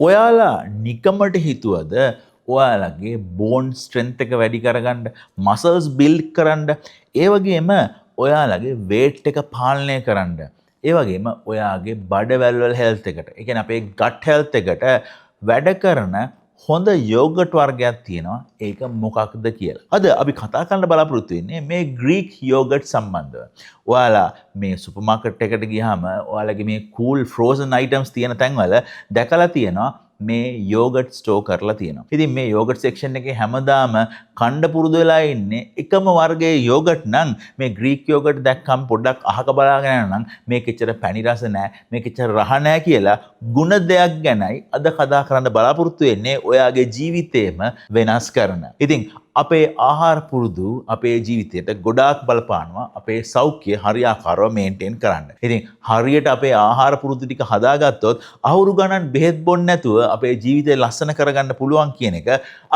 ඔයාලා නිකමට හිතුවද ඔයාලගේ බෝන් ස්ට්‍රෙන්ත් එක වැඩි කරගන්න, මසල්ස් බිල්ඩ් කරන්න, ඒ වගේම ඔයාලගේ වේට් එක පාලනය කරන්න, ඒ වගේම ඔයාගේ බඩවැල් වල හෙල්ත් එකට, ඒ කියන්නේ අපේ ගට් හෙල්ත් එකට වැඩ කරන හොඳ යෝගට් වර්ගයක් තියෙනවා. ඒක මොකක්ද කියලා. අද අපි කතා කරන්න බලාපොරොත්තු වෙන්නේ මේ ග්‍රීක් යෝගට් සම්බන්ධව. ඔයාලා මේ සුපර් මාකට් එකට ගියාම ඔයාලගේ මේ කූල් ෆ්‍රෝසන් අයිටම්ස් තියෙන තැන්වල දැකලා තියෙනවා මේ යෝගට් ස්ටෝ කරලා තියෙනවා. ඉතින් මේ යෝගට් සෙක්ෂන් එකේ හැමදාම කණ්ඩ පුරුදු වෙලා ඉන්නේ එකම වර්ගයේ යෝගට් නම් මේ ග්‍රීක් යෝගට් දැක්කම පොඩ්ඩක් අහක බලාගෙන යනවා නම් මේක එච්චර පැණි රස නැහැ, මේක එච්චර රහ නැහැ කියලා ಗುಣ දෙයක් ගැනයි අද කතා කරන්න බලාපොරොත්තු වෙන්නේ ඔයාගේ ජීවිතේම වෙනස් කරන. ඉතින් අපේ ආහාර පුරුදු අපේ ජීවිතයට ගොඩාක් බලපානවා අපේ සෞඛ්‍ය හරියාකාරව මේන්ටේන් කරන්න. ඉතින් හරියට අපේ ආහාර පුරුදු ටික හදාගත්තොත් අහුරු ගණන් බෙහෙත් බොන්න නැතුව අපේ ජීවිතය ලස්සන කරගන්න පුළුවන් කියන එක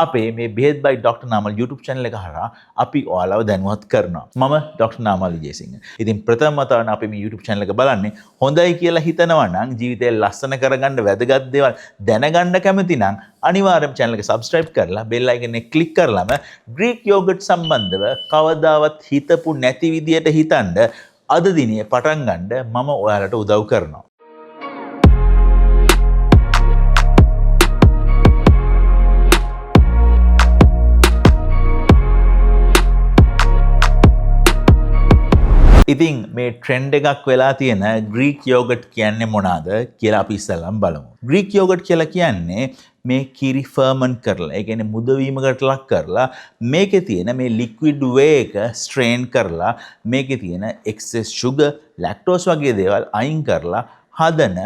අපේ මේ බෙහෙත් බයි ඩොක්ටර් නාමල් YouTube channel එක හරහා අපි ඔයාලව දැනුවත් කරනවා. මම ඩොක්ටර් නාමල් විජේසිංහ. ඉතින් ප්‍රථම වතාවට අපි මේ YouTube channel එක බලන්නේ හොඳයි කියලා හිතනවා නම් ජීවිතය ලස්සන කරගන්න වැදගත් දේවල් දැනගන්න කැමති නම් අනිවාර්යයෙන්ම channel එක subscribe කරලා bell icon එක click කරලාම ග්‍රීක් යෝගට් සම්බන්ධව කවදාවත් හිතපු නැති විදියට හිතන්න අද දිනේ පටන් ගන්න මම ඔයාලට උදව් කරනවා. ඉතින් මේ ට්‍රෙන්ඩ් එකක් වෙලා තියෙන ග්‍රීක් යෝගට් කියන්නේ මොනවාද කියලා අපි ඉස්සෙල්ලාම බලමු. ග්‍රීක් යෝගට් කියලා කියන්නේ මේ කිරි ෆර්මන්ට් කරලා, ඒ කියන්නේ මුදවීමකට ලක් කරලා මේකේ තියෙන මේ ලික්විඩ් වේ එක ස්ට්‍රේන් කරලා මේකේ තියෙන එක්සස් sugar, lactose වගේ දේවල් අයින් කරලා හදන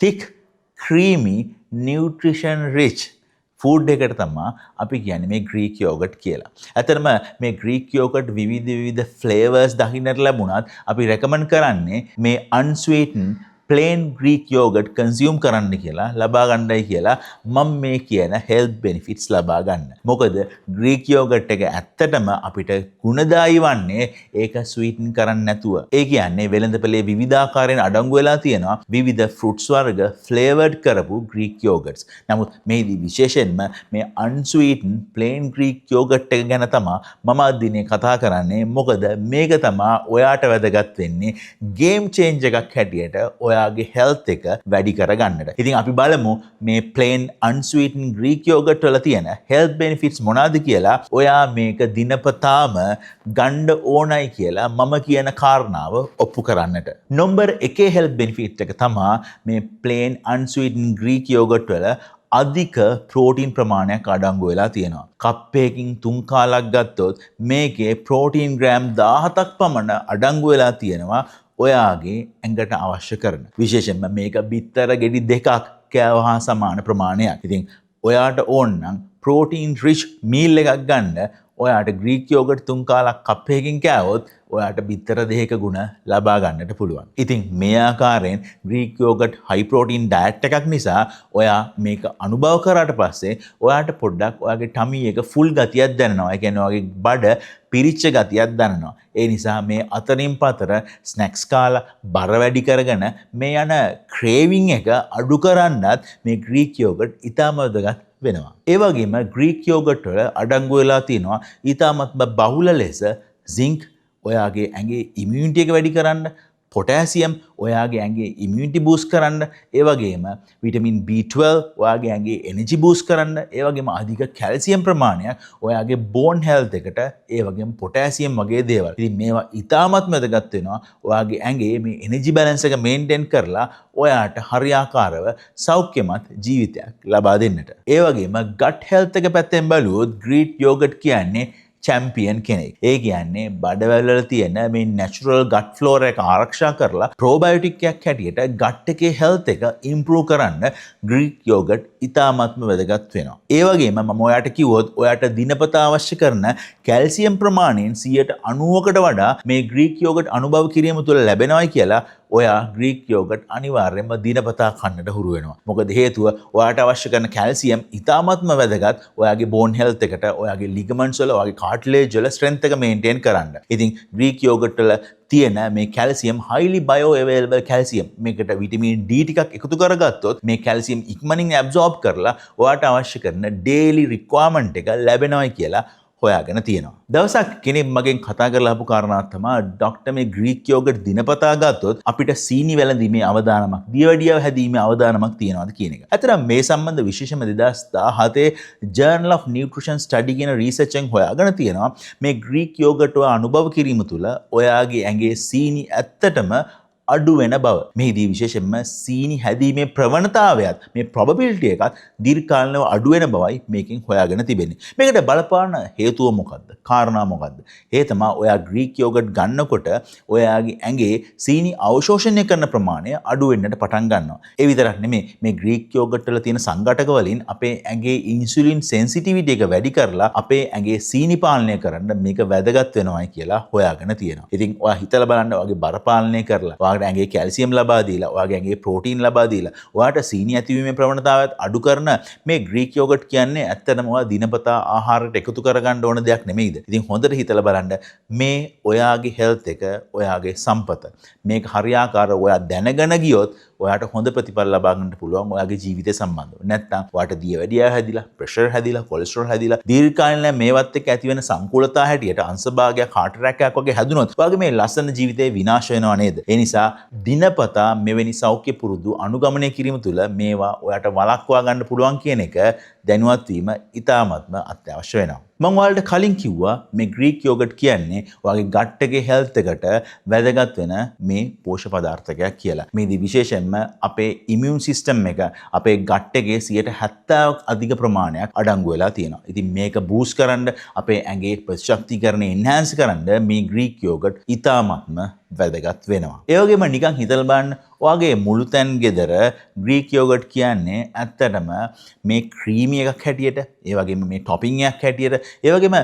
thick, creamy, nutrition rich food එකට තමයි අපි කියන්නේ මේ ග්‍රීක් යෝගට් කියලා. ඇත්තටම මේ ග්‍රීක් යෝගට් විවිධ ෆ්ලේවර්ස් දකින්නට ලැබුණත් අපි රෙකමන්ඩ් කරන්නේ මේ unsweetened plain Greek yogurt consume කරන්න කියලා, ලබා ගන්නයි කියලා මම මේ කියන health benefits ලබා ගන්න. මොකද Greek yogurt එක ඇත්තටම අපිට ගුණදායී වන්නේ ඒක sweeten කරන්නේ නැතුව. ඒ කියන්නේ වෙළඳපොලේ විවිධාකාරයෙන් අඩංගු වෙලා තියෙනවා විවිධ fruits වර්ග flavored කරපු Greek yogurts. නමුත් මේදී විශේෂයෙන්ම මේ unsweetened plain Greek yogurt එක ගැන තමයි මම අද දිනේ කතා කරන්නේ. මොකද මේක තමයි ඔයාට වැදගත් වෙන්නේ game change එකක් හැටියට ඔයාගේ health එක වැඩි කරගන්නට. ඉතින් අපි බලමු මේ plain unsweetened Greek yogurt වල තියෙන health benefits මොනවාද කියලා. ඔයා මේක දිනපතාම ගන්න ඕනයි කියලා මම කියන කාරණාව ඔප්පු කරන්නට. නම්බර් 1 health benefit එක තමයි මේ plain unsweetened Greek yogurt වල අධික ප්‍රෝටීන් ප්‍රමාණයක් අඩංගු වෙලා තියෙනවා. කප් එකකින් 3 කාලක් ගත්තොත් මේකේ ප්‍රෝටීන් ග්‍රෑම් 17ක් පමණ අඩංගු වෙලා තියෙනවා ඔයාගේ ඇඟට අවශ්‍ය කරන. විශේෂයෙන්ම මේක බිත්තර ගෙඩි 2ක් කෑවහා සමාන ප්‍රමාණයක්. ඉතින් ඔයාට ඕන නම් ප්‍රෝටීන් රිච් මීල් එකක් ගන්න ඔයාට ග්‍රීක් යෝගට් 3 කාලක් කප් එකකින් කෑවොත් ඔයාට බිත්තර 2ක ගුණ ලබා ගන්නට පුළුවන්. ඉතින් මේ ආකාරයෙන් ග්‍රීක් යෝගට් හයි ප්‍රෝටීන් ඩයට් එකක් නිසා ඔයා මේක අනුභව කරාට පස්සේ ඔයාට පොඩ්ඩක් ඔයාගේ ටමි එක ෆුල් ගතියක් දැනෙනවා. ඒ කියන්නේ ඔයාගේ බඩ පිරිච්ච ගතියක් දැනෙනවා. ඒ නිසා මේ අතරින් පතර ස්නැක්ස් කාලා බර වැඩි කරගෙන මේ යන ක්‍රේවිං එක අඩු කරන්නත් මේ ග්‍රීක් යෝගට් ඉතාම වැදගත් වෙනවා. ඒ වගේම ග්‍රීක් යෝගට් වල අඩංගු වෙලා තියෙනවා ඉතාමත්ම බහුල ලෙස zink ඔයාගේ ඇඟේ ඉම්යුනිටි එක වැඩි කරන්න, පොටෑසියම් ඔයාගේ ඇඟේ ඉම්යුනිටි බූස්ට් කරන්න, ඒ වගේම විටමින් B12 ඔයාගේ ඇඟේ එනර්ජි බූස්ට් කරන්න, ඒ වගේම අධික කැල්සියම් ප්‍රමාණයක් ඔයාගේ බෝන් හෙල්ත් එකට, ඒ වගේම පොටෑසියම් වගේ දේවල්. ඉතින් මේවා ඉතාමත්ම වැදගත් වෙනවා ඔයාගේ ඇඟේ මේ එනර්ජි බැලන්ස් එක මේන්ටේන් කරලා ඔයාට හරියාකාරව සෞඛ්‍යමත් ජීවිතයක් ලබා දෙන්නට. ඒ වගේම ගට් හෙල්ත් එක පැත්තෙන් බලුවොත් ග්‍රීක් යෝගට් කියන්නේ චැම්පියන් කෙනෙක්. ඒ කියන්නේ බඩවැල් වල තියෙන මේ නැචරල් ගට් ෆ්ලෝරා එක ආරක්ෂා කරලා ප්‍රෝබයොටික් එකක් හැටියට ගට් එකේ හෙල්ත් එක ඉම්ප්‍රූව් කරන්න ග්‍රීක් යෝගට් ඉතාමත්ම වැදගත් වෙනවා. ඒ වගේම මම ඔයාට කිව්වොත් ඔයාට දිනපතා අවශ්‍ය කරන කැල්සියම් ප්‍රමාණයෙන් 90%කට වඩා මේ ග්‍රීක් යෝගට් අනුභව කිරීම තුළ ලැබෙනවායි කියලා ඔයා ග්‍රීක් යෝගට් අනිවාර්යයෙන්ම දිනපතා කන්නට හුරු වෙනවා. මොකද හේතුව ඔයාට අවශ්‍ය කරන කැල්සියම් ඉතාමත්ම වැදගත් ඔයාගේ බෝන් හෙල්ත් එකට, ඔයාගේ ලිගමන්ට්ස් වල, ඔයාගේ කාට්ලේජ් වල ස්ට්‍රෙන්ත් එක මේන්ටේන් කරන්න. ඉතින් ග්‍රීක් යෝගට් වල තියෙන මේ කැල්සියම් highly bioavailable කැල්සියම්, මේකට විටමින් D ටිකක් එකතු කරගත්තොත් මේ කැල්සියම් ඉක්මනින් ඇබ්සෝබ් කරලා ඔයාට අවශ්‍ය කරන ඩේලි රික්වයර්මන්ට් එක ලැබෙනවයි කියලා හොයාගෙන තියෙනවා. දවසක් කෙනෙක් මගෙන් කතා කරලා ආපු කාරණාවක් තමයි ડોක්ටර් මේ ග්‍රීක් යෝගට් දිනපතා ගත්තොත් අපිට සීනි වැළඳීමේ අවදානමක්, දියවැඩියාව හැදීමේ අවදානමක් තියෙනවාද කියන එක. ඇත්තටම මේ සම්බන්ධ විශේෂම 2017 Journal of Nutrition Study කියන රිසර්ච් එකෙන් හොයාගෙන තියෙනවා මේ ග්‍රීක් යෝගට් ඔය අනුභව කිරීම තුළ ඔයාගේ ඇඟේ සීනි ඇත්තටම අඩු වෙන බව. මෙහිදී විශේෂයෙන්ම සීනි හැදීමේ ප්‍රවණතාවයත් මේ probability එකත් දීර්ඝකාලීනව අඩු වෙන බවයි මේකෙන් හොයාගෙන තිබෙන්නේ. මේකට බලපාන හේතුව මොකද්ද? කාරණා මොකද්ද? ඒ තමයි ඔයා ග්‍රීක් යෝගට් ගන්නකොට ඔයාගේ ඇඟේ සීනි අවශෝෂණය කරන ප්‍රමාණය අඩු වෙන්නට පටන් ගන්නවා. ඒ විතරක් නෙමෙයි මේ ග්‍රීක් යෝගට් වල තියෙන සංඝටක වලින් අපේ ඇඟේ ඉන්සුලින් සෙන්සිටිවිටි එක වැඩි කරලා අපේ ඇඟේ සීනි පාලනය කරන්න මේක වැදගත් වෙනවායි කියලා හොයාගෙන තියෙනවා. ඉතින් ඔයා හිතලා බලන්න ඔයාගේ බර පාලනය කරලා ඔයාගේ ඇඟේ කැල්සියම් ලබා දීලා, ඔයාගේ ඇඟේ ප්‍රෝටීන් ලබා දීලා, ඔයාට සීනි ඇතිවීමේ ප්‍රවණතාවයත් අඩු කරන මේ ග්‍රීක් යෝගට් කියන්නේ ඇත්තටම ඔයා දිනපතා ආහාරයට එකතු කරගන්න ඕන දෙයක් නෙමෙයිද? ඉතින් හොඳට හිතලා බලන්න මේ ඔයාගේ හෙල්ත් එක, ඔයාගේ සම්පත. මේක හරියාකාරව ඔයා දැනගෙන ගියොත් ඔයාට හොඳ ප්‍රතිඵල ලබා ගන්න පුළුවන් ඔයාගේ ජීවිතය සම්බන්ධව. නැත්නම් ඔයාට දියවැඩියාව හැදිලා, ප්‍රෙෂර් හැදිලා, කොලෙස්ටරෝල් හැදිලා, දීර්ඝකාලීන මේවත් එක්ක ඇති වෙන සංකූලතා හැටියට අංශභාගයක්, heart attack එකක් වගේ හැදුනොත් ඔයාගේ මේ ලස්සන ජීවිතේ විනාශ වෙනව නේද? ඒ නිසා දිනපතා මෙවැනි සෞඛ්‍ය පුරුදු අනුගමනය කිරීම තුළ මේවා ඔයාට වළක්වා ගන්න පුළුවන් කියන එක දැනුවත් වීම ඉතාමත්ම අත්‍යවශ්‍ය වෙනවා. මම ඔයාලට කලින් කිව්වා මේ ග්‍රීක් යෝගට් කියන්නේ ඔයාගේ ගට් එකේ හෙල්ත් එකට වැදගත් වෙන මේ පෝෂක පදාර්ථයක් කියලා. මේදී විශේෂයෙන්ම අපේ ඉමුන් සිස්ටම් එක, අපේ ගට් එකේ 70% අධික ප්‍රමාණයක් අඩංගු වෙලා තියෙනවා. ඉතින් මේක බූස්ට් කරන්න, අපේ ඇඟේ ප්‍රතිශක්තිකරණය එන්හාන්ස් කරන්න මේ ග්‍රීක් යෝගට් ඉතාමත්ම වැදගත් වෙනවා. ඒ වගේම නිකන් හිතලා බලන්න ඔයාගේ මුළුතැන් ගෙදර ග්‍රීක් යෝගට් කියන්නේ ඇත්තටම මේ ක්‍රීමි එකක් හැටියට, ඒ වගේම මේ ටොපින් එකක් හැටියට, ඒ වගේම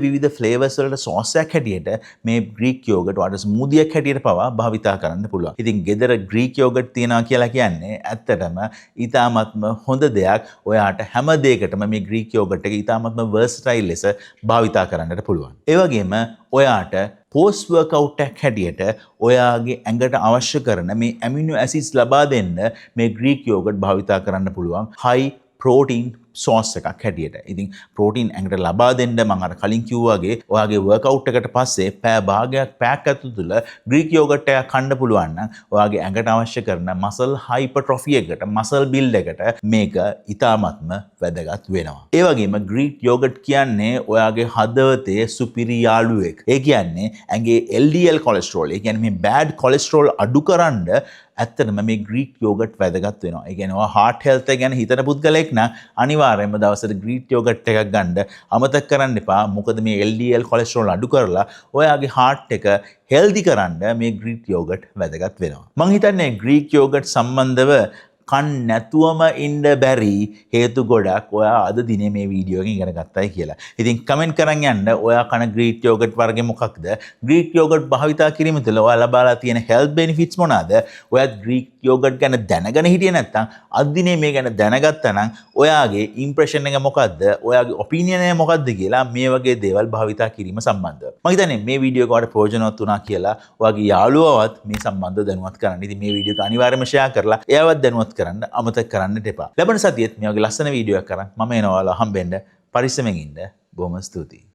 විවිධ ෆ්ලේවර්ස් වලට සෝස් එකක් හැටියට මේ ග්‍රීක් යෝගට් වඩා ස්මූදි එකක් හැටියට පවා භාවිතා කරන්න පුළුවන්. ඉතින් ගෙදර ග්‍රීක් යෝගට් තියනවා කියලා කියන්නේ ඇත්තටම ඊටාත්ම හොඳ දෙයක්. ඔයාට හැම දෙයකටම මේ ග්‍රීක් යෝගට් එක ඊටාත්ම versatile ලෙස භාවිතා කරන්නට පුළුවන්. ඒ වගේම ඔයාට post workout එකක් හැටියට ඔයාගේ ඇඟට අවශ්‍ය කරන මේ ඇමිනෝ ඇසිඩ්ස් ලබා දෙන්න මේ ග්‍රීක් යෝගට් භාවිතා කරන්න පුළුවන් high protein සෝස් එකක් හැටියට. ඉතින් ප්‍රෝටීන් ඇඟට ලබා දෙන්න මම අර කලින් කිව්වා වගේ ඔයාගේ වර්ක්අවුට් එකට පස්සේ පැය භාගයක් පැයක් ඇතුළත තුළ ග්‍රීක් යෝගට් එකක් කන්න පුළුවන් නම් ඔයාගේ ඇඟට අවශ්‍ය කරන මසල් හයිපර්ට්‍රොෆි එකට, මසල් බිල්ඩ් එකට මේක ඉතාමත්ම වැදගත් වෙනවා. ඒ වගේම ග්‍රීක් යෝගට් කියන්නේ ඔයාගේ හදවතේ සුපිරි යාළුවෙක්. ඒ කියන්නේ ඇඟේ LDL කොලෙස්ටරෝල්, ඒ කියන්නේ මේ බෑඩ් කොලෙස්ටරෝල් අඩු කරන්න ඇත්තටම මේ ග්‍රීක් යෝගට් වැදගත් වෙනවා. ඒ කියන්නේ ඔයා heart health ගැන හිතන පුද්ගලෙක් නම් අනිවාර්යයෙන්ම දවසට ග්‍රීක් යෝගට් එකක් ගන්න අමතක කරන්න එපා. මොකද මේ LDL කොලෙස්ටරෝල් අඩු කරලා ඔයාගේ heart එක healthy කරන්න මේ ග්‍රීක් යෝගට් වැදගත් වෙනවා. මම හිතන්නේ ග්‍රීක් යෝගට් සම්බන්ධව කන් නැතුවම ඉන්න බැරි හේතු ගොඩක් ඔයා අද දිනේ මේ වීඩියෝ එකෙන් ඉගෙන ගත්තයි කියලා. ඉතින් කමෙන්ට් කරන් යන්න ඔයා කන ග්‍රීක් යෝගට් වර්ගය මොකක්ද? ග්‍රීක් යෝගට් භාවිතා කිරීම තුළ ඔයා ලබාලා තියෙන හෙල්ත් බෙනිෆිට්ස් මොනවාද? ඔයා ග්‍රීක් යෝගට් ගැන දැනගෙන හිටියේ නැත්නම් අද දිනේ මේ ගැන දැනගත්තා නම් ඔයාගේ ඉම්ප්‍රෙෂන් එක මොකද්ද? ඔයාගේ ඔපිනියන් එක මොකද්ද කියලා මේ වගේ දේවල් භාවිතා කිරීම සම්බන්ධව. මම හිතන්නේ මේ වීඩියෝ එක ඔයාලට ප්‍රයෝජනවත් වුණා කියලා ඔයාගේ යාළුවවත් මේ සම්බන්ධව දැනුවත් කරන්න. ඉතින් මේ වීඩියෝ එක අනිවාර්යයෙන්ම ෂෙයා කරලා එයාවත් දැනුවත් කරන්න අමතක කරන්නට එපා. ලැබෙන සතියේත් මේ වගේ ලස්සන වීඩියෝ එකක් කරන් මම එනවා ඔයාලා හම්බෙන්න. පරිස්සමෙන් ඉන්න. බොහොම ස්තුතියි.